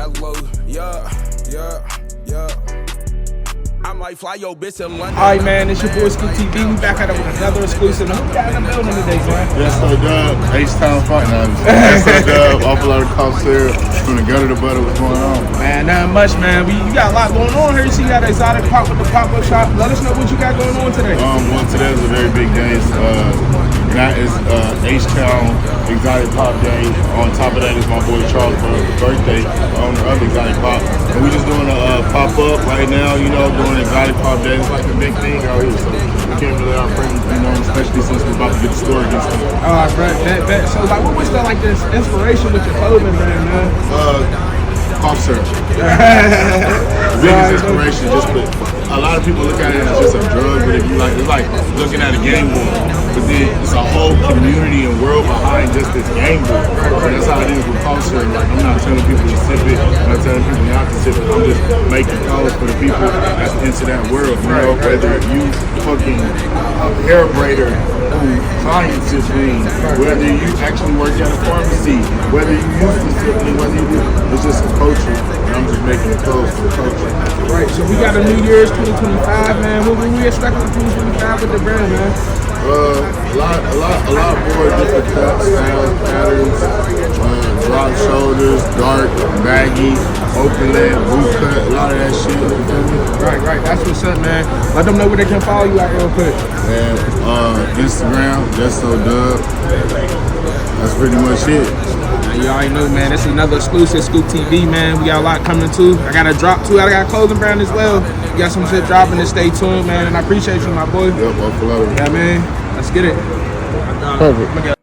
Alot, yeah. I might fly your bitch in London. All right, man, it's your boy Scooptv. We back at it with another exclusive. Who got in the building today, man? Desto, Dubb, H-Town Fight. No, Desto, Dubb, off a lot of cough syrup. From the gutter to butter, what's going on? Man, not much, man. You got a lot going on here. You see, you got an exotic pop with the pop-up shop. Let us know what you got going on today. Well, today is a very big day. That is H-Town Exotic Pop Day. On top of that is my boy Charles' birthday, owner of Exotic Pop. And we just doing a pop-up right now, you know, doing Exotic Pop Day. It's like a big thing out here, so we came to let our friends, you know, especially since we're about to get the store against them. All right, bet. So, like, what was the, like, this inspiration with your clothing brand, man? Cough syrup. The biggest inspiration, just a lot of people look at it as just a drug, but if you like, it's like looking at a game board. But then it's a whole community and world behind just this game board. So that's how it is with cough syrup. Like, I'm not telling people to sip it, I'm not telling people not to sip it. I'm just making calls for the people that's into that world. You know, whether you fucking hair braider who clients sip things, whether you actually work at a pharmacy, whether you used to sip things, whether you do, it's just a culture. And I'm just making the clothes for the culture. Right, so we got a New Year's 2025, man. What we expecting for 2025 with the brand, man? A lot more different cuts, styles, patterns, drop shoulders, dark, baggy, open leg, boot cut, a lot of that shit. Right, that's what's up, man. Let them know where they can follow you out real quick. And Instagram, Desto, Dubb. That's pretty much it. You already know, man. This is another exclusive Scooptv, man. We got a lot coming too. I got a drop too. I got a clothing brand as well. You got some shit dropping, to stay tuned, man. And I appreciate you, my boy. Yep, yeah, man. Let's get it. Perfect.